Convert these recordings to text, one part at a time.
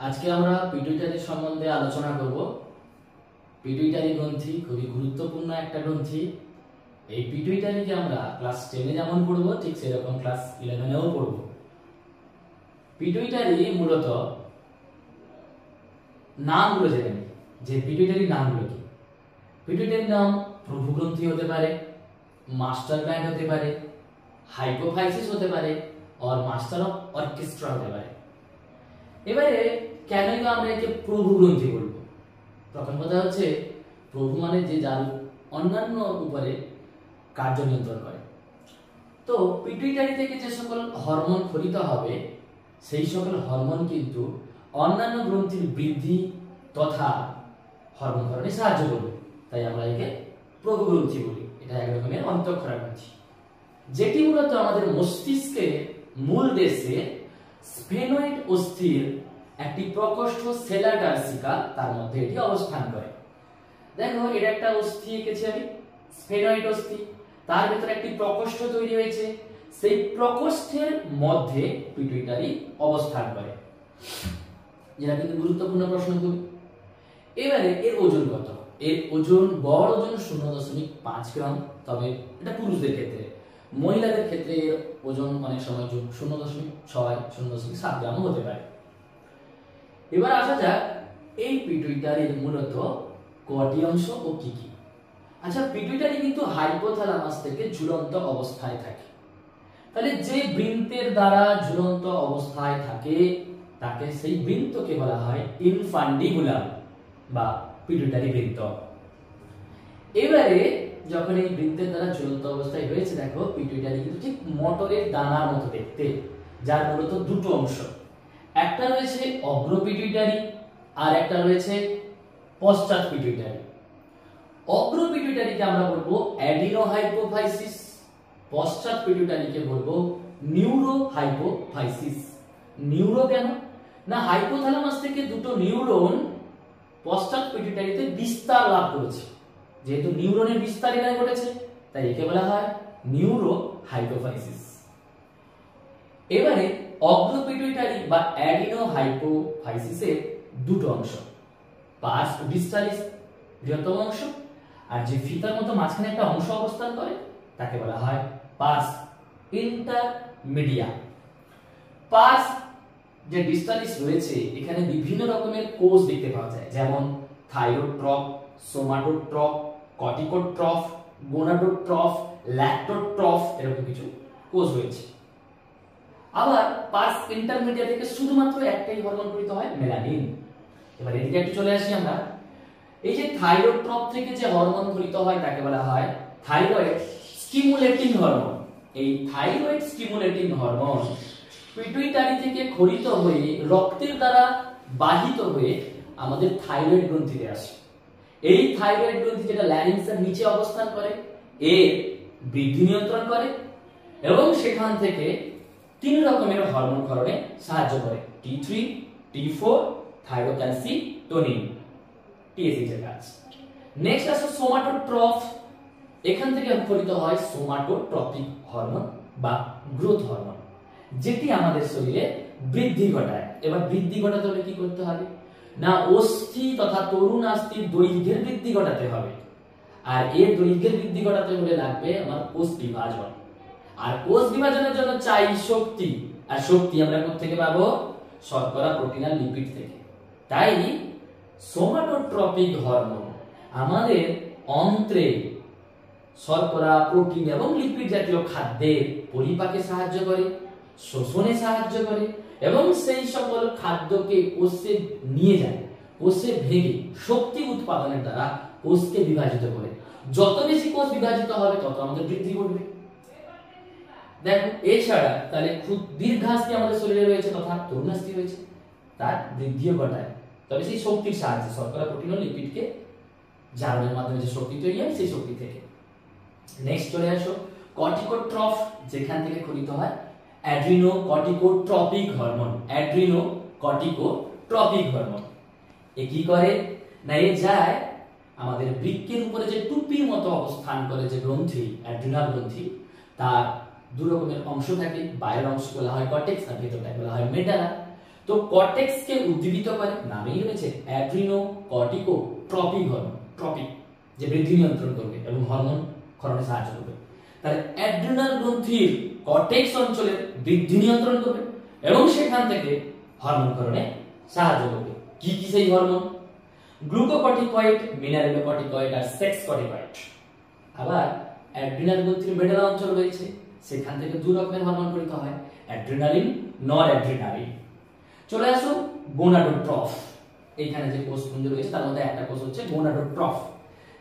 আজকে আমরা পিটুইটারি সম্বন্ধে আলোচনা করব। পিটুইটারি গ্রন্থি খুবই গুরুত্বপূর্ণ একটা গ্রন্থি। এই পিটুইটারিকে আমরা ক্লাস 10-এ যেমন পড়ব ঠিক সেরকম ক্লাস 11-এও পড়ব। পিটুইটারি মূলত নামগুলো জেনে নিই যে পিটুইটারি নামগুলো কি। পিটুইটারি নাম প্রভুগ্রন্থি হতে পারে, মাস্টার গ্ল্যান্ড হতে পারে, হাইপোফাইসিস হতে পারে, আর মাস্টার অফ অর্কেস্ট্রা হতে পারে। এবারে কেন আমরা একে প্রভু গ্রন্থি বলবো? প্রথম কথা হচ্ছে প্রভু মানে যে যার অন্যান্য উপরে কার্য নিয়ন্ত্রণ করে। তো পিটুইটারি থেকে যে সকল হরমোন খরিত হবে সেই সকল হরমোন কিন্তু অন্যান্য গ্রন্থির বৃদ্ধি তথা হরমোন ক্ষরণে সাহায্য করবে, তাই আমরা একে প্রভু গ্রন্থি বলি। এটা এক রকমের অন্তঃক্ষরা গ্রন্থি, যেটি মূলত আমাদের মস্তিষ্কের মূল দেশে স্ফেনয়েড অস্থির একটি প্রকোষ্ঠ সেলা টার্সিকা তার মধ্যে এটি অবস্থান করে। দেখো এটা একটা অস্থি এঁকেছি আমি, স্ফেনয়েড অস্থি, তার ভিতরে একটি প্রকোষ্ঠ তৈরি হয়েছে, সেই প্রকোষ্ঠের মধ্যে পিটুইটারি অবস্থান করে। যেটা কিন্তু গুরুত্বপূর্ণ প্রশ্ন খুব। এবারে এর ওজন কত? এর ওজন গড় ওজন 0.5 গ্রাম, তবে এটা পুরুষদের ক্ষেত্রে। মহিলাদের ক্ষেত্রে এর ওজন অনেক সময় 0.6 0.7 গ্রাম হতে পারে। এবার আসা যাক এই পিটুইটারির মূলত কটি অংশ ও কি কি। আচ্ছা, পিটুইটারি কিন্তু হাইপোথ্যালামাস থেকে ঝুলন্ত অবস্থায় থাকে। তাহলে যে বৃন্তের দ্বারা ঝুলন্ত অবস্থায় থাকে তাকে সেই বৃন্তকে বলা হয় ইনফান্ডিবুলাম বা পিটুইটারি বৃন্ত। এবারে যখন এই বৃন্তের দ্বারা ঝুলন্ত অবস্থায় রয়েছে, দেখো পিটুইটারি কিন্তু ঠিক মটরের দানার মতো দেখতে, যার মূলত দুটো অংশ। একটা রয়েছে অগ্র পিটুইটারি আর একটা রয়েছে পশ্চাৎ পিটুইটারি। অগ্র পিটুইটারিকে আমরা বলবো অ্যাডিনোহাইপোফাইসিস, পশ্চাৎ পিটুইটারিকে বলবো নিউরোহাইপোফাইসিস। নিউরো কেন না, হাইপোথ্যালামাস থেকে দুটো নিউরন পশ্চাৎ পিটুইটারিতে বিস্তার লাভ করেছে। যেহেতু নিউরনের বিস্তার এখানে ঘটেছে, তাই একে বলা হয় নিউরোহাইপোফাইসিস। এবারে অগ্র পিটুইটারি বা অ্যাডিনোহাইপোফাইসিসের দুটো অংশ, পার্স ডিস্টালিস বৃহত্তম অংশ, আর যে ফিতার মতো মাঝখানে একটা অংশ অবস্থান করে তাকে বলা হয় পার্স ইন্টারমিডিয়া। পার্স যে ডিস্টালিস রয়েছে এখানে বিভিন্ন রকমের কোষ দেখতে পাওয়া যায়, যেমন থাইরোট্রফ, সোমাটোট্রফ, কর্টিকোট্রফ, গোনাডোট্রফ, ল্যাক্টোট্রফ, এরকম কিছু কোষ রয়েছে। আবার পার্স ইন্টারমিডিয়া থেকে শুধুমাত্র একটাই হরমোন খরিত হয়, মেলানিন। এবার এদিকে একটু চলে আসি আমরা। এই যে থাইরোট্রফ থেকে যে হরমোন খরিত হয় তাকে বলা হয় থাইরয়েড স্টিমুলেটিং হরমোন। এই থাইরয়েড স্টিমুলেটিং হরমোন পিটুইটারি থেকে খরিত হয়ে রক্তের দ্বারা বাহিত হয়ে আমাদের থাইরয়েড গ্রন্থিতে আসে। এই থাইরয়েড গ্রন্থি যেটা ল্যারিংসের নিচে অবস্থান করে, এর বৃদ্ধি নিয়ন্ত্রণ করে এবং সেখান থেকে তিন রকমের হরমোন ক্ষরণে সাহায্য করে, T3, T4, থাইরোক্যালসিটোনিন, TSH এর কাজ। নেক্সট আসে সোমাটোট্রফ। এখান থেকে খরিত হয় সোমাটোট্রপিক হরমোন বা গ্রোথ হরমোন, যেটি আমাদের শরীরে বৃদ্ধি ঘটায়। এবার বৃদ্ধি ঘটাতে হলে কি করতে হবে না, অস্থি তথা তরুণ অস্থির দৈর্ঘ্যের বৃদ্ধি ঘটাতে হবে। আর এর দৈর্ঘ্যের বৃদ্ধি ঘটাতে হলে লাগবে আমার কোষ বিভাজন। আর কোষ বিভাজনের জন্য চাই শক্তি, আর শক্তি আমরা কোথা থেকে পাবো? শর্করা, প্রোটিন আর লিপিড থেকে। তাই সোমাটোট্রপিক হরমোন আমাদের অন্ত্রে শর্করা, প্রোটিন এবং লিপিড জাতীয় খাদ্যের পরিপাকে সাহায্য করে, শোষণে সাহায্য করে এবং সেই সকল খাদ্যকে কোষে নিয়ে যায়, কোষে ভেঙে শক্তি উৎপাদনের দ্বারা কোষকে বিভাজিত করে। যত বেশি কোষ বিভাজিত হবে তত আমাদের বৃদ্ধি ঘটবে। দেখো এছাড়া তাহলে খুব দীর্ঘাস্তি আমাদের শরীরে রয়েছে তথা তরুণাস্তি রয়েছে, তার বৃদ্ধিও ঘটায়, তবে সেই শক্তির সাহায্যে শর্করা, প্রোটিন ও লিপিডকে জারণের মাধ্যমে যে শক্তি তৈরি হয় সেই শক্তি থেকে। নেক্সট চলে আসো কর্টিকোট্রফ, যেখান থেকে খরিত হয় অ্যাড্রিনোকর্টিকোট্রপিক হরমোন। অ্যাড্রিনোকর্টিকোট্রপিক হরমোন এ কি করে না, এ যায় আমাদের বৃক্কের উপরে যে টুপির মতো অবস্থান করে যে গ্রন্থি, অ্যাড্রিনাল গ্রন্থি, তার দু রকমের অংশ থাকে। বাইরের অংশ বলা হয় কর্টেক্স আর ভেতরটাকে বলা হয় মেডালা। তো কর্টেক্স কে উদ্দীপিত করে, নামেই রয়েছে অ্যাড্রিনোকর্টিকোট্রপিক হরমোন, ট্রপিক যে বৃদ্ধি নিয়ন্ত্রণ করবে এবং হরমোন ক্ষরণে সাহায্য করবে। তাহলে অ্যাড্রিনাল গ্রন্থির কর্টেক্স অঞ্চলের বৃদ্ধি নিয়ন্ত্রণ করবে এবং সেখান থেকে হরমোন ক্ষরণে সাহায্য করবে। কি কি সেই হরমোন? গ্লুকোকর্টিকয়েড, মিনারেলোকর্টিকয়েড আর সেক্স কর্টিকয়েড। আবার অ্যাড্রিনাল গ্রন্থির মেডালা অঞ্চল রয়েছে, সেখান থেকে দুই রকমের হরমোন ক্ষরিত হয়, অ্যাড্রিনালিন, নর অ্যাড্রিনালিন। চলে আসো গোনাডোট্রফ। এইখানে যে কোষপুঞ্জ রয়েছে তার মধ্যে একটা কোষ হচ্ছে গোনাডোট্রফ,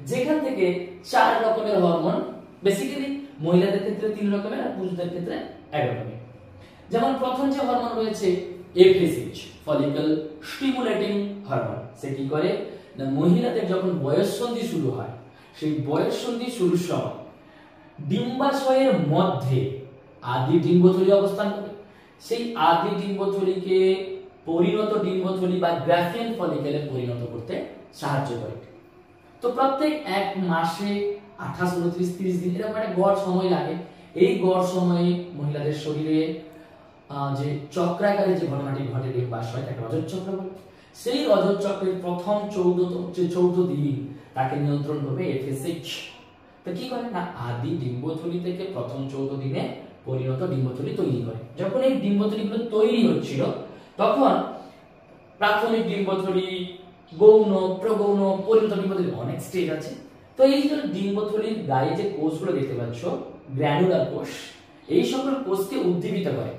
যেখান থেকে 4 রকমের হরমোন, বেসিক্যালি মহিলাদের ক্ষেত্রে 3 রকমের আর পুরুষদের ক্ষেত্রে 1 রকমের। যেমন প্রথম যে হরমোন রয়েছে এফএসএইচ, ফলিকল স্টিমুলেটিং হরমোন। সে কি করে না, মহিলাদের যখন বয়ঃসন্ধি শুরু হয়, সেই বয়ঃসন্ধি শুরুর সময় ডিম্বাশয়ের মধ্যে আদি ডিম্বথলি অবস্থান করে, সেই আদি ডিম্বথলিকে পরিণত ডিম্বথলি বা গ্রাফিয়ান ফলিকেলে পরিণত করতে সাহায্য করে। তো প্রত্যেক 1 মাসে 28, 29, 30 দিন এরকম একটা গড় সময় লাগে। এই গড় সময়ে মহিলাদের শরীরে যে চক্রাকারে যে ঘটনাটি ঘটে ডিম্বাশয়, তাকে রজত চক্র বলে। সেই রজত চক্রের প্রথম 14 দিন তাকে নিয়ন্ত্রণ করবে এফএসএইচ। তো কি করে না, আদি ডিম্বথলি থেকে প্রথম 14 দিনে পরিণত ডিম্বথলি তৈরি করে। যখন এই ডিম্বথলিগুলো তৈরি হচ্ছিল তখন প্রাথমিক ডিম্বথলি, গৌণ, প্রগৌণ, পরিণত ডিম্বথলি, অনেক স্টেজ আছে। তো এই যে ডিম্বথলির গায়ে যে কোষগুলো দেখতে পাচ্ছ, গ্র্যানুলার কোষ, এই সকল কোষকে উদ্দীপিত করে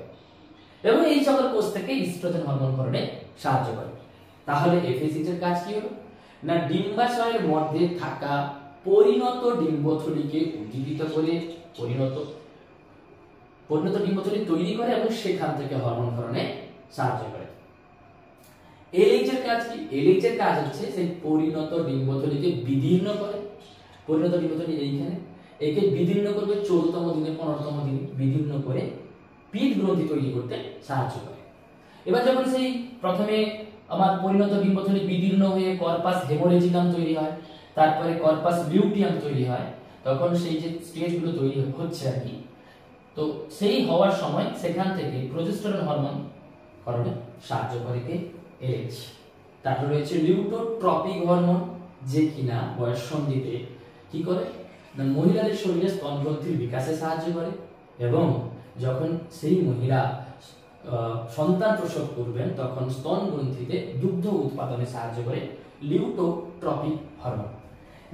এবং এই সকল কোষ থেকে ইস্ট্রোজেন হরমোন ক্ষরণে সাহায্য করে। তাহলে এফএসএইচ এর কাজ কি হলো না, ডিম্বাশয়ের মধ্যে থাকা পরিণত ডিম্বথলিকে উদ্দীপিত করে পরিণত ডিম্বথলি তৈরি করে এবং সেখান থেকে হরমোন ক্ষরণে সাহায্য করে। এলএইচ এর কাজ কি? এলএইচ এর কাজ হচ্ছে সেই পরিণত ডিম্বথলিকে বিদীর্ণ করে। পরিণত ডিম্বথলি এইখানে, একে বিদীর্ণ করবে 14তম দিনে, 15তম দিনে বিদীর্ণ করে পিত্ত গ্রন্থি তৈরি করতে সাহায্য করে। এবার যখন সেই প্রথমে আমার পরিণত ডিম্বথলি বিদীর্ণ হয়ে কর্পাস হেমোরেজিনাম তৈরি হয়, তারপরে কর্পাস লিউটিয়াম তৈরি হয়, তখন সেই যে স্টেজগুলো তৈরি হচ্ছে আর কি, তো সেই হওয়ার সময় সেখান থেকে প্রজেস্টেরন হরমোন ক্ষরণে সাহায্য করে কে? এলএইচ। তারপর রয়েছে লিউটোট্রপিক হরমোন, যে কিনা বয়ঃসন্ধিতে কি করে না, মহিলাদের শরীরে স্তন গ্রন্থির বিকাশে সাহায্য করে এবং যখন সেই মহিলা সন্তান প্রসব করবেন তখন স্তন গ্রন্থিতে দুগ্ধ উৎপাদনে সাহায্য করে লিউটোট্রপিক হরমোন।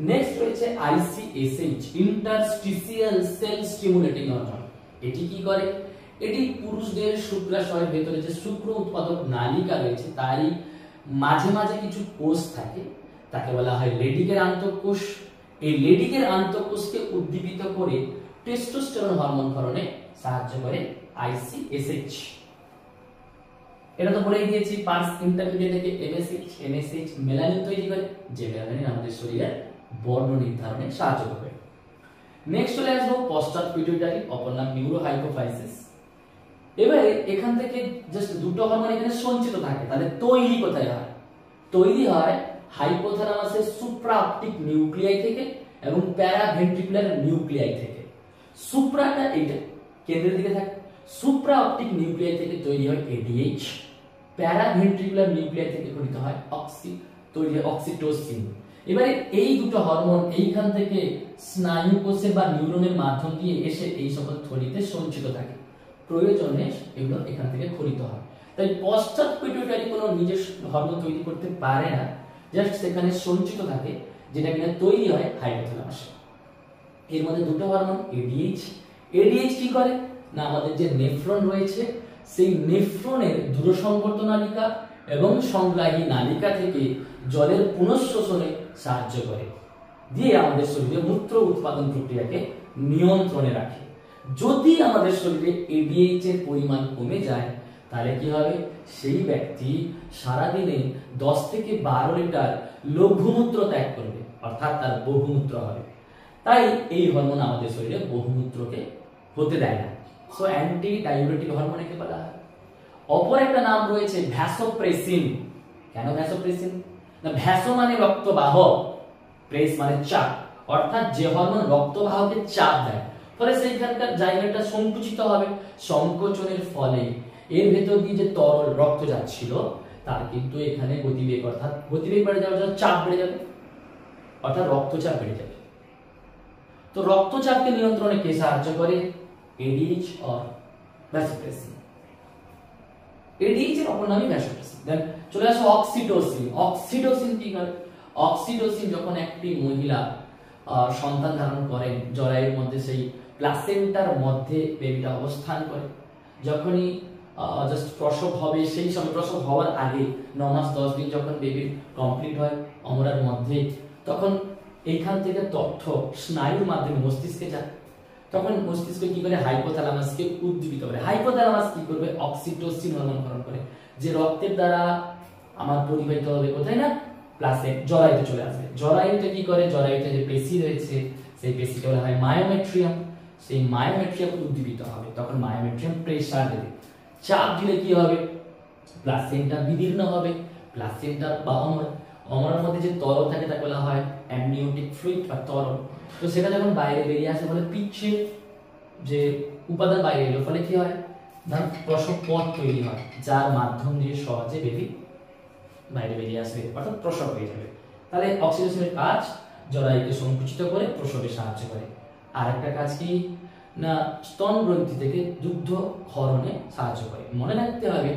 নেক্সট রয়েছে ICSH, interstitial sell stimulating hormone. এটি কি করে? এটি পুরুষদের শুক্রাশয়ের ভেতরে যে শুক্র উৎপাদক নালিকা রয়েছে তারই মাঝে মাঝে কিছু কোষ থাকে, তাকে বলা হয় লেডিকের আন্তঃকোষ। এই লেডিকের আন্তঃকোষকে উদ্দীপিত করে টেস্টোস্টেরন হরমোন ক্ষরণে সাহায্য করে আইসিএসএইচ। এটা তো বলেই দিয়েছি, পার্স ইন্টারমিডিয়েট থেকে এমএসএইচ। এমএসএইচ মেলানিন তৈরি করে, যে মেলানিন আমাদের শরীরের বর্ণ নির্ধারণে সাহায্য করবে। নেক্সট চলে আসবো পশ্চাৎ পিটুইটারি, অপর নাম নিউরোহাইপোফাইসিস। এবারে এখান থেকে জাস্ট দুটো হরমোন এখানে সঞ্চিত থাকে, তাহলে তৈরি কোথায় হয়? তৈরি হয় হাইপোথ্যালামাসের সুপ্রাঅপটিক নিউক্লিয়াই থেকে এবং প্যারাভেন্ট্রিকুলার নিউক্লিয়াই থেকে। সুপ্রাটা এইটা কেন্দ্রের দিকে থাকে, সুপ্রাঅপটিক নিউক্লিয়াই থেকে তৈরি হয় এডিএইচ, প্যারাভেন্ট্রিকুলার নিউক্লিয়াই থেকে গঠিত হয় অক্সিটোসিন। এবারে এই দুটো হরমোন এইখান থেকে স্নায়ু কোষে বা নিউরনের মাধ্যম দিয়ে এসে এই সকল থলিতে সঞ্চিত থাকে, প্রয়োজনে এগুলো এখান থেকে খরিত হয়। তাই পশ্চাৎ পিটুইটারি কোনো নিজের হরমোন তৈরি করতে পারে না, জাস্ট সেখানে সঞ্চিত থাকে, যেটা কিনা তৈরি হয় হাইপোথ্যালামাসে। এর মধ্যে দুটো হরমোন এডিএইচ। এডিএইচ কি করে না, আমাদের যে নেফ্রন রয়েছে সেই নেফ্রনের দূরসংবর্ত নালিকা এবং সংগ্রাহী নালিকা থেকে জলের পুনঃশোষণে সাহায্য করে, দিয়ে আমাদের শরীরে মূত্র উৎপাদন প্রক্রিয়াকে নিয়ন্ত্রণে রাখে। যদি আমাদের শরীরে এডিএইচ এর পরিমাণ কমে যায় তাহলে কি হবে, সেই ব্যক্তি সারাদিনে 10 থেকে 12 লিটার লঘুমূত্র ত্যাগ করবে, অর্থাৎ তার বহুমূত্র হবে। তাই এই হরমোন আমাদের শরীরে বহুমূত্রকে হতে দেয় না। সো অ্যান্টি ডায়াবেটিক হরমোন একে বলা হয়। অপর একটা নাম রয়েছে ভ্যাসোপ্রেসিন। কেন ভ্যাসোপ্রেসিন না, ভ্যাসো মানে রক্তবাহ, প্রেস মানে চাপ, অর্থাৎ যে হরমোন রক্তবাহকে চাপ দেয়, ফলে সেইখানকার জায়গাটা সংকুচিত হবে। সংকোচনের ফলে এর ভেতর দিয়ে যে তরল রক্ত যাচ্ছিল তার কিন্তু এখানে গতিবেগ, অর্থাৎ গতিবেগ বেড়ে যাওয়ার জন্য চাপ বেড়ে যাবে, অর্থাৎ রক্তচাপ বেড়ে যাবে। তো রক্তচাপকে নিয়ন্ত্রণে কে সাহায্য করে? ADH or vasopressin. এডিএইচ এর অপর নামই ভ্যাসোপ্রেসিন। দেন চলে আসো অক্সিটোসিন। অক্সিটোসিন কি করে? অক্সিটোসিন যখন একটি মহিলা সন্তান ধারণ করেন, জরায়ুর মধ্যে সেই প্লাসেন্টার মধ্যে বেবিটা অবস্থান করে, যখনই জাস্ট প্রসব হবে, সেই সময় প্রসব হওয়ার আগে 9 মাস 10 দিন যখন বেবির কমপ্লিট হয় অমরার মধ্যে, তখন এইখান থেকে তথ্য স্নায়ুর মাধ্যমে মস্তিষ্কে যায়। তখন মস্তিষ্ক কি করে? হাইপোথ্যালামাসকে উদ্দীপিত করে। হাইপোথ্যালামাস কি করবে? অক্সিটোসিন হরমোন ক্ষরণ করে, যে রক্তের দ্বারা আমার পরিবাহিত হবে কোথায় না প্লাসেন্ট জরায়ুতে চলে আসবে। জরায়ুতে কি করে? জরায়ুতে যে পেশি রয়েছে সেই পেশিটা বলা হয় মায়োমেট্রিয়াম। সেই মায়োমেট্রিয়াম উদ্দীপিত হবে, তখন মায়োমেট্রিয়াম প্রেসার দেবে, চাপ দিলে কি হবে? প্লাসেন্টা বিদীর্ণ হবে। প্লাসেন্টা বা অমরার মধ্যে যে তরল থাকে তাকে বলা হয় অ্যামনিওটিক ফ্লুইড বা তরল। তো সেটা যখন বাইরে বেরিয়ে আসে ফলে পিচ্ছিল যে উপাদান বাইরে এলো, ফলে কি হয় না প্রসব পথ তৈরি হয়, যার মাধ্যম দিয়ে সহজে বেবি বাইরে বেরিয়ে আসবে, অর্থাৎ প্রসব হয়ে যাবে। তাহলে অক্সিটোসিনের কাজ জরায়ুকে সংকুচিত করে প্রসবে সাহায্য করে। আর একটা কাজ কি না স্তন গ্রন্থি থেকে দুগ্ধ ক্ষরণে সাহায্য করে। মনে রাখতে হবে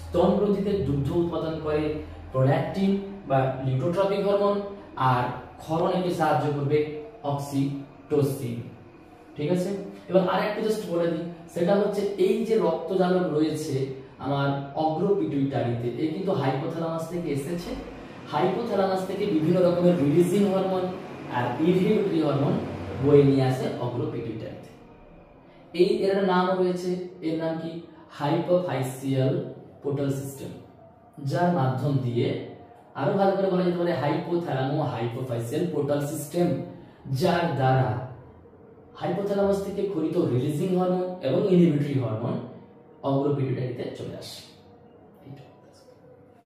স্তন গ্রন্থিতে দুগ্ধ উৎপাদন করে প্রোল্যাকটিন বা লিউকোট্রপিক হরমোন, আর ক্ষরণে কি সাহায্য করবে? অক্সিটোসিন। ঠিক আছে, এবার আরেকটা জাস্ট বলে দিই, সেটা হচ্ছে এই যে রক্তজালক রয়েছে আমার অগ্র পিটুইটারিতে, এই কিন্তু হাইপোথ্যালামাস থেকে এসেছে। হাইপোথ্যালামাস থেকে বিভিন্ন রকমের রিলিজিং হরমোন আর ইনহিবিটরি হরমোন বয়ে নিয়ে আসে অগ্র পিটুইটারিতে। এর নাম রয়েছে, এর নাম কি? হাইপোফাইসিয়াল পোর্টাল সিস্টেম, যার মাধ্যম দিয়ে আরো ভালো করে বলা যেতে পারে হাইপোথ্যালামো হাইপোফাইসিয়াল পোর্টাল সিস্টেম, যার দ্বারা হাইপোথ্যালামাস থেকে ক্ষরিত রিলিজিং হরমোন এবং ইনহিবিটরি হরমোন অগ্র পিটুইটারিতে চলে আসে।